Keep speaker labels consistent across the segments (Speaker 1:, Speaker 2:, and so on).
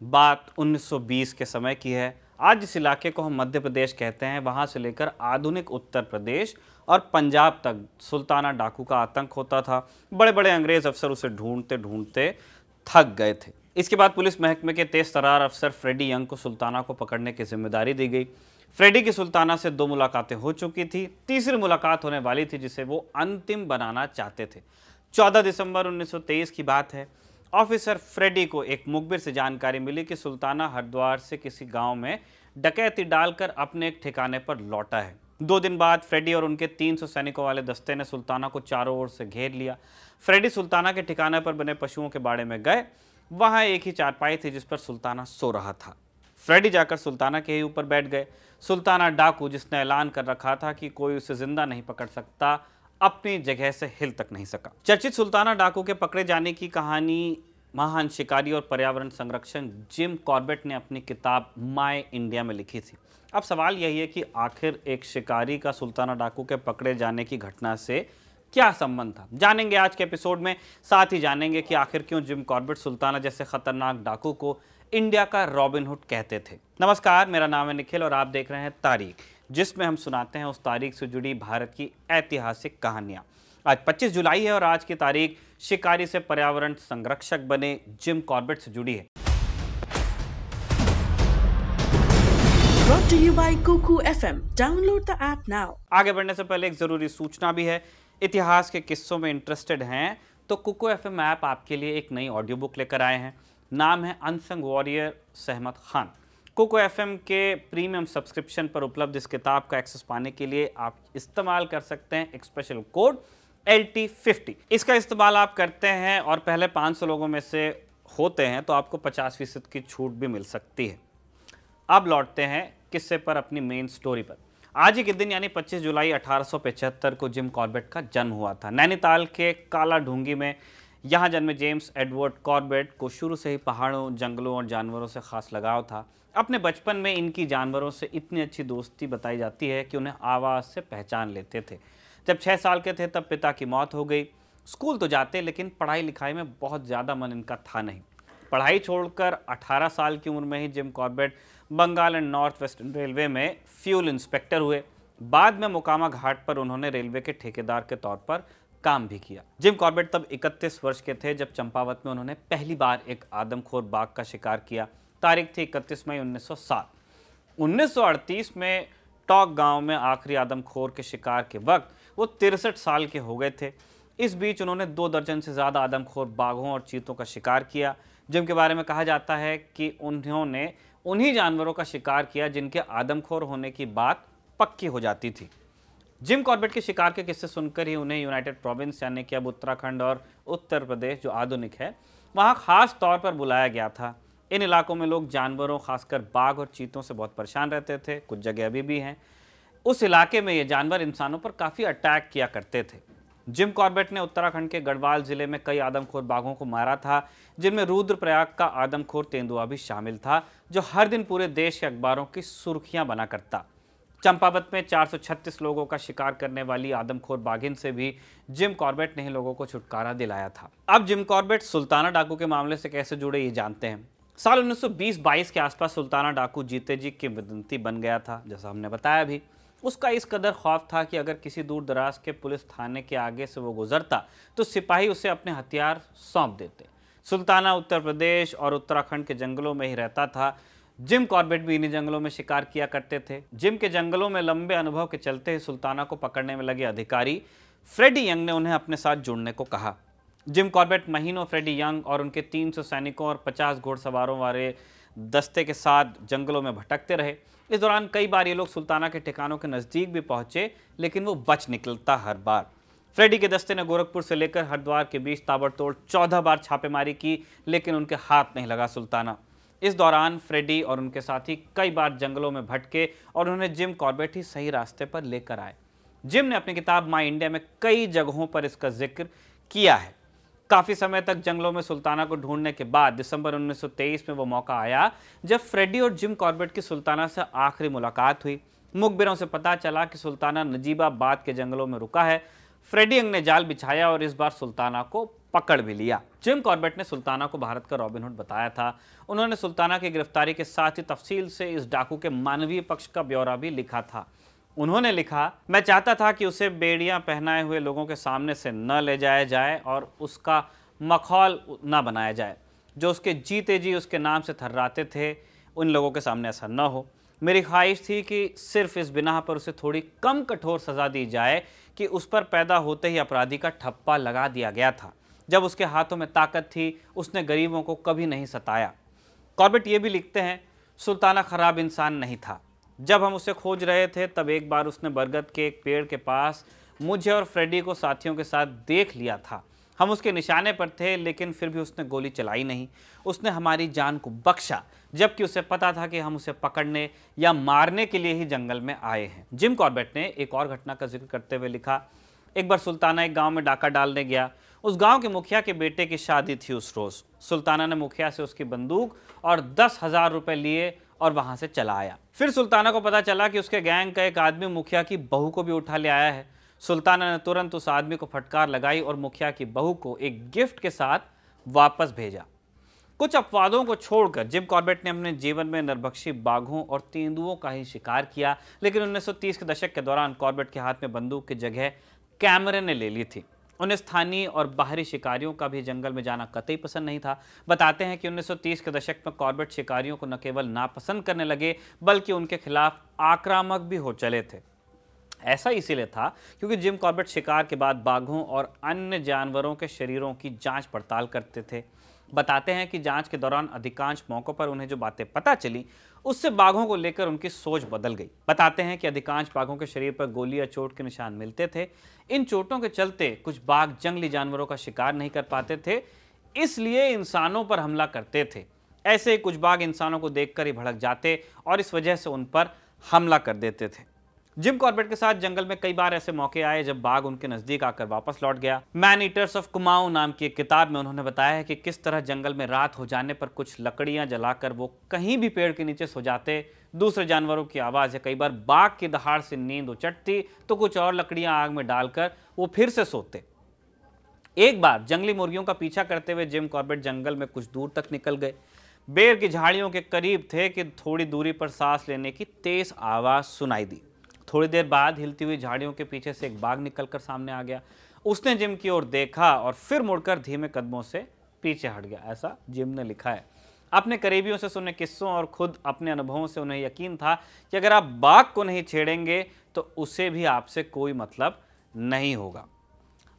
Speaker 1: बात 1920 के समय की है। आज जिस इलाके को हम मध्य प्रदेश कहते हैं, वहां से लेकर आधुनिक उत्तर प्रदेश और पंजाब तक सुल्ताना डाकू का आतंक होता था। बड़े बड़े अंग्रेज अफसर उसे ढूंढते ढूंढते थक गए थे। इसके बाद पुलिस महकमे के तेज तर्रार अफसर फ्रेडी यंग को सुल्ताना को पकड़ने की जिम्मेदारी दी गई। फ्रेडी की सुल्ताना से 2 मुलाकातें हो चुकी थी, तीसरी मुलाकात होने वाली थी जिसे वो अंतिम बनाना चाहते थे। 14 दिसंबर 1923 की बात है। ऑफिसर फ्रेडी को एक मुखबिर से जानकारी मिली कि सुल्ताना हरिद्वार से किसी गांव में डकैती डालकर अपने एक ठिकाने पर लौटा है। 2 दिन बाद फ्रेडी और उनके 300 सैनिकों वाले दस्ते ने सुल्ताना को चारों ओर से घेर लिया। फ्रेडी सुल्ताना के ठिकाने पर बने पशुओं के बाड़े में गए। वहां एक ही चारपाई थी जिस पर सुल्ताना सो रहा था। फ्रेडी जाकर सुल्ताना के ही ऊपर बैठ गए। सुल्ताना डाकू, जिसने ऐलान कर रखा था कि कोई उसे जिंदा नहीं पकड़ सकता, अपनी जगह से हिल तक नहीं सका। चर्चित सुल्ताना डाकू के पकड़े जाने की कहानी महान शिकारी और पर्यावरण संरक्षक जिम कॉर्बेट ने अपनी किताब माय इंडिया में लिखी थी। अब सवाल यही है कि आखिर एक शिकारी का सुल्ताना डाकू के पकड़े जाने की घटना से क्या संबंध था। जानेंगे आज के एपिसोड में। साथ ही जानेंगे कि आखिर क्यों जिम कॉर्बेट सुल्ताना जैसे खतरनाक डाकू को इंडिया का रॉबिन हुड कहते थे। नमस्कार, मेरा नाम है निखिल और आप देख रहे हैं तारीख, जिसमें हम सुनाते हैं उस तारीख से जुड़ी भारत की ऐतिहासिक कहानियां। आज 25 जुलाई है और आज की तारीख शिकारी से पर्यावरण संरक्षक बने जिम कॉर्बेट से जुड़ी है।
Speaker 2: Brought to you by Kuku FM. Download the app now.
Speaker 1: आगे बढ़ने से पहले एक जरूरी सूचना भी है। इतिहास के किस्सों में इंटरेस्टेड हैं तो कुकू एफएम ऐप आपके लिए एक नई ऑडियो बुक लेकर आए हैं। नाम है अनसंग वॉरियर सहमत खान। कुकू एफएम के प्रीमियम सब्सक्रिप्शन पर उपलब्ध इस किताब का एक्सेस पाने के लिए आप इस्तेमाल कर सकते हैं एक स्पेशल कोड LT50। इसका इस्तेमाल आप करते हैं और पहले 500 लोगों में से होते हैं तो आपको 50% की छूट भी मिल सकती है। अब लौटते हैं किस्से पर, अपनी मेन स्टोरी पर। आज ही के दिन यानी 25 जुलाई 1875 को जिम कॉर्बेट का जन्म हुआ था। नैनीताल के काला ढूंगी में यहाँ जन्मे जेम्स एडवर्ड कॉर्बेट को शुरू से ही पहाड़ों, जंगलों और जानवरों से खास लगाव था। अपने बचपन में इनकी जानवरों से इतनी अच्छी दोस्ती बताई जाती है कि उन्हें आवाज़ से पहचान लेते थे। जब 6 साल के थे तब पिता की मौत हो गई। स्कूल तो जाते लेकिन पढ़ाई लिखाई में बहुत ज़्यादा मन इनका था नहीं। पढ़ाई छोड़कर 18 साल की उम्र में ही Jim Corbett Bengal and north western railway में फ्यूल इंस्पेक्टर हुए। बाद में मोकामा घाट पर उन्होंने रेलवे के ठेकेदार के तौर पर काम भी किया। जिम कॉर्बेट तब 31 वर्ष के थे जब चंपावत में उन्होंने पहली बार एक आदमखोर बाघ का शिकार किया। तारीख थी 31 मई 1907। 1938 में टॉक गांव में आखिरी आदमखोर के शिकार के वक्त वो 63 साल के हो गए थे। इस बीच उन्होंने 2 दर्जन से ज़्यादा आदमखोर बाघों और चीतों का शिकार किया। जिम के बारे में कहा जाता है कि उन्होंने उन्हीं जानवरों का शिकार किया जिनके आदमखोर होने की बात पक्की हो जाती थी। जिम कॉर्बेट के शिकार के किस्से सुनकर ही उन्हें यूनाइटेड प्रोविंस यानी कि अब उत्तराखंड और उत्तर प्रदेश जो आधुनिक है, वहाँ खास तौर पर बुलाया गया था। इन इलाकों में लोग जानवरों, खासकर बाघ और चीतों से बहुत परेशान रहते थे। कुछ जगह अभी भी हैं। उस इलाके में ये जानवर इंसानों पर काफ़ी अटैक किया करते थे। जिम कॉर्बेट ने उत्तराखंड के गढ़वाल जिले में कई आदमखोर बाघों को मारा था, जिनमें रुद्रप्रयाग का आदमखोर तेंदुआ भी शामिल था, जो हर दिन पूरे देश के अखबारों की सुर्खियां बना करता। चंपावत में 436 लोगों का शिकार करने वाली आदमखोर बाघिन से भी जिम कॉर्बेट ने ही लोगों को छुटकारा दिलाया था। अब जिम कॉर्बेट सुल्ताना डाकू के मामले से कैसे जुड़े ये जानते हैं। साल 1920-22 के आसपास सुल्ताना डाकू जीते जी किंवदंती बन गया था। जैसा हमने बताया भी, उसका इस कदर खौफ था कि अगर किसी दूर दराज के पुलिस थाने के आगे से वो गुजरता तो सिपाही उसे अपने हथियार सौंप देते। सुल्ताना उत्तर प्रदेश और उत्तराखंड के जंगलों में ही रहता था। जिम कॉर्बेट भी इन्हीं जंगलों में शिकार किया करते थे। जिम के जंगलों में लंबे अनुभव के चलते ही सुल्ताना को पकड़ने में लगे अधिकारी फ्रेडी यंग ने उन्हें अपने साथ जुड़ने को कहा। जिम कॉर्बेट महीनों फ्रेडी यंग और उनके 300 सैनिकों और 50 घोड़सवारों वाले दस्ते के साथ जंगलों में भटकते रहे। इस दौरान कई बार ये लोग सुल्ताना के ठिकानों के नज़दीक भी पहुंचे, लेकिन वो बच निकलता हर बार। फ्रेडी के दस्ते ने गोरखपुर से लेकर हरिद्वार के बीच ताबड़तोड़ 14 बार छापेमारी की, लेकिन उनके हाथ नहीं लगा सुल्ताना। इस दौरान फ्रेडी और उनके साथी कई बार जंगलों में भटके और उन्हें जिम कॉर्बेट ही सही रास्ते पर लेकर आए। जिम ने अपनी किताब माय इंडिया में कई जगहों पर इसका जिक्र किया है। काफ़ी समय तक जंगलों में सुल्ताना को ढूंढने के बाद दिसंबर 1923 में वो मौका आया जब फ्रेडी और जिम कॉर्बेट की सुल्ताना से आखिरी मुलाकात हुई। मुखबिरों से पता चला कि सुल्ताना नजीबाबाद के जंगलों में रुका है। फ्रेडी यंग ने जाल बिछाया और इस बार सुल्ताना को पकड़ भी लिया। जिम कॉर्बेट ने सुल्ताना को भारत का रॉबिनहुड बताया था। उन्होंने सुल्ताना की गिरफ्तारी के साथ ही तफसील से इस डाकू के मानवीय पक्ष का ब्यौरा भी लिखा था। उन्होंने लिखा, मैं चाहता था कि उसे बेड़ियां पहनाए हुए लोगों के सामने से न ले जाया जाए और उसका मखौल न बनाया जाए। जो उसके जीते जी उसके नाम से थर्राते थे, उन लोगों के सामने ऐसा न हो। मेरी ख्वाहिश थी कि सिर्फ इस बिना पर उसे थोड़ी कम कठोर सज़ा दी जाए कि उस पर पैदा होते ही अपराधी का ठप्पा लगा दिया गया था। जब उसके हाथों में ताकत थी, उसने गरीबों को कभी नहीं सताया। कॉर्बेट ये भी लिखते हैं, सुल्ताना खराब इंसान नहीं था। जब हम उसे खोज रहे थे तब एक बार उसने बरगद के एक पेड़ के पास मुझे और फ्रेडी को साथियों के साथ देख लिया था। हम उसके निशाने पर थे, लेकिन फिर भी उसने गोली चलाई नहीं। उसने हमारी जान को बख्शा, जबकि उसे पता था कि हम उसे पकड़ने या मारने के लिए ही जंगल में आए हैं। जिम कॉर्बेट ने एक और घटना का जिक्र करते हुए लिखा, एक बार सुल्ताना एक गांव में डाका डालने गया। उस गांव के मुखिया के बेटे की शादी थी उस रोज। सुल्ताना ने मुखिया से उसकी बंदूक और 10,000 रुपए लिए और वहां से चला आया। फिर सुल्ताना को पता चला कि उसके गैंग का एक आदमी मुखिया की बहू को भी उठा ले आया है। सुल्ताना ने तुरंत उस आदमी को फटकार लगाई और मुखिया की बहू को एक गिफ्ट के साथ वापस भेजा। कुछ अपवादों को छोड़कर जिम कॉर्बेट ने अपने जीवन में नरभक्षी बाघों और तेंदुओं का ही शिकार किया, लेकिन 1930 के दशक के दौरान कॉर्बेट के हाथ में बंदूक की जगह कैमरे ने ले ली थी। उन्हें स्थानीय और बाहरी शिकारियों का भी जंगल में जाना कतई पसंद नहीं था। बताते हैं कि 1930 के दशक में कॉर्बेट शिकारियों को न केवल नापसंद करने लगे, बल्कि उनके खिलाफ आक्रामक भी हो चले थे। ऐसा इसीलिए था क्योंकि जिम कॉर्बेट शिकार के बाद बाघों और अन्य जानवरों के शरीरों की जांच पड़ताल करते थे। बताते हैं कि जांच के दौरान अधिकांश मौकों पर उन्हें जो बातें पता चली, उससे बाघों को लेकर उनकी सोच बदल गई। बताते हैं कि अधिकांश बाघों के शरीर पर गोली या चोट के निशान मिलते थे। इन चोटों के चलते कुछ बाघ जंगली जानवरों का शिकार नहीं कर पाते थे, इसलिए इंसानों पर हमला करते थे। ऐसे ही कुछ बाघ इंसानों को देखकर ही भड़क जाते और इस वजह से उन पर हमला कर देते थे। जिम कॉर्बेट के साथ जंगल में कई बार ऐसे मौके आए जब बाघ उनके नजदीक आकर वापस लौट गया। मैन ईटर्स ऑफ कुमाऊं नाम की एक किताब में उन्होंने बताया है कि किस तरह जंगल में रात हो जाने पर कुछ लकड़ियां जलाकर वो कहीं भी पेड़ के नीचे सो जाते। दूसरे जानवरों की आवाज या कई बार बाघ की दहाड़ से नींद उचटती तो कुछ और लकड़ियां आग में डालकर वो फिर से सोते। एक बार जंगली मुर्गियों का पीछा करते हुए जिम कॉर्बेट जंगल में कुछ दूर तक निकल गए। बेर की झाड़ियों के करीब थे कि थोड़ी दूरी पर सांस लेने की तेज आवाज सुनाई दी। थोड़ी देर बाद हिलती हुई झाड़ियों के पीछे से एक बाघ निकलकर सामने आ गया। उसने जिम की ओर देखा और फिर मुड़कर धीमे कदमों से पीछे हट गया। ऐसा जिम ने लिखा है। अपने करीबियों से सुने किस्सों और खुद अपने अनुभवों से उन्हें यकीन था कि अगर आप बाघ को नहीं छेड़ेंगे तो उसे भी आपसे कोई मतलब नहीं होगा।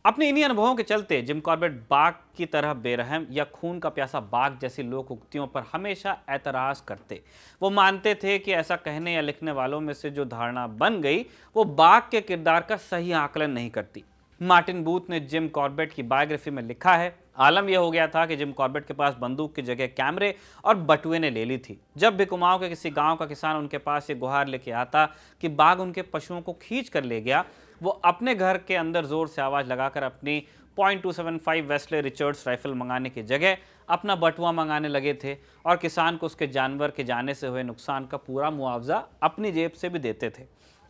Speaker 1: अपने इन्हीं अनुभवों के चलते जिम कॉर्बेट बाघ की तरह बेरहम या खून का प्यासा बाघ जैसी लोक उक्तियों पर हमेशा ऐतराज करते। वो मानते थे कि ऐसा कहने या लिखने वालों में से जो धारणा बन गई वो बाघ के किरदार का सही आकलन नहीं करती। मार्टिन बूथ ने जिम कॉर्बेट की बायोग्राफी में लिखा है, आलम यह हो गया था कि जिम कॉर्बेट के पास बंदूक की जगह कैमरे और बटुए ने ले ली थी। जब भी कुमाऊं के किसी गांव का किसान उनके पास ये गुहार लेके आता कि बाघ उनके पशुओं को खींच कर ले गया, वो अपने घर के अंदर जोर से आवाज लगाकर अपनी .275 वेस्ले रिचर्ड्स राइफल मंगाने की जगह अपना बटुआ मंगाने लगे थे और किसान को उसके जानवर के जाने से हुए नुकसान का पूरा मुआवजा अपनी जेब से भी देते थे।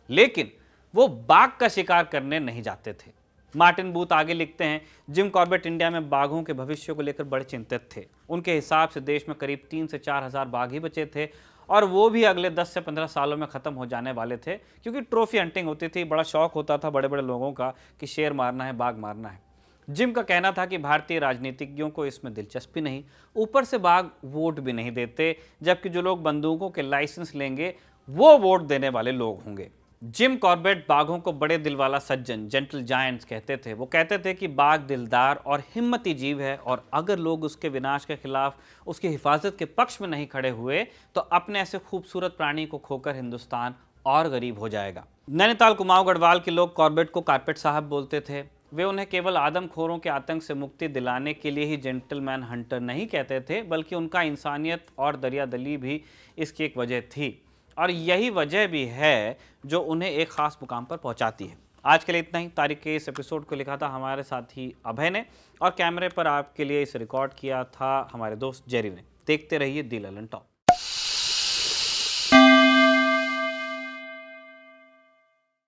Speaker 1: लेकिन वो बाघ का शिकार करने नहीं जाते थे। मार्टिन बूथ आगे लिखते हैं, जिम कॉर्बेट इंडिया में बाघों के भविष्य को लेकर बड़े चिंतित थे। उनके हिसाब से देश में करीब 3 से 4 हज़ार बाघ ही बचे थे और वो भी अगले 10 से 15 सालों में ख़त्म हो जाने वाले थे, क्योंकि ट्रॉफी हंटिंग होती थी। बड़ा शौक होता था बड़े बड़े लोगों का कि शेर मारना है, बाघ मारना है। जिम का कहना था कि भारतीय राजनीतिज्ञों को इसमें दिलचस्पी नहीं, ऊपर से बाघ वोट भी नहीं देते, जबकि जो लोग बंदूकों के लाइसेंस लेंगे वो वोट देने वाले लोग होंगे। जिम कॉर्बेट बाघों को बड़े दिल वाला सज्जन, जेंटल जायंट्स कहते थे। वो कहते थे कि बाघ दिलदार और हिम्मती जीव है और अगर लोग उसके विनाश के खिलाफ उसकी हिफाजत के पक्ष में नहीं खड़े हुए तो अपने ऐसे खूबसूरत प्राणी को खोकर हिंदुस्तान और गरीब हो जाएगा। नैनीताल कुमाऊं गढ़वाल के लोग कॉर्बेट को कारपेट साहब बोलते थे। वे उन्हें केवल आदमखोरों के आतंक से मुक्ति दिलाने के लिए ही जेंटलमैन हंटर नहीं कहते थे, बल्कि उनका इंसानियत और दरियादली भी इसकी एक वजह थी और यही वजह भी है जो उन्हें एक खास मुकाम पर पहुंचाती है। आज के लिए इतना ही। तारीख के इस एपिसोड को लिखा था हमारे साथी अभय ने और कैमरे पर आपके लिए इसे रिकॉर्ड किया था हमारे दोस्त जेरी ने। देखते रहिए दी ललन टॉप।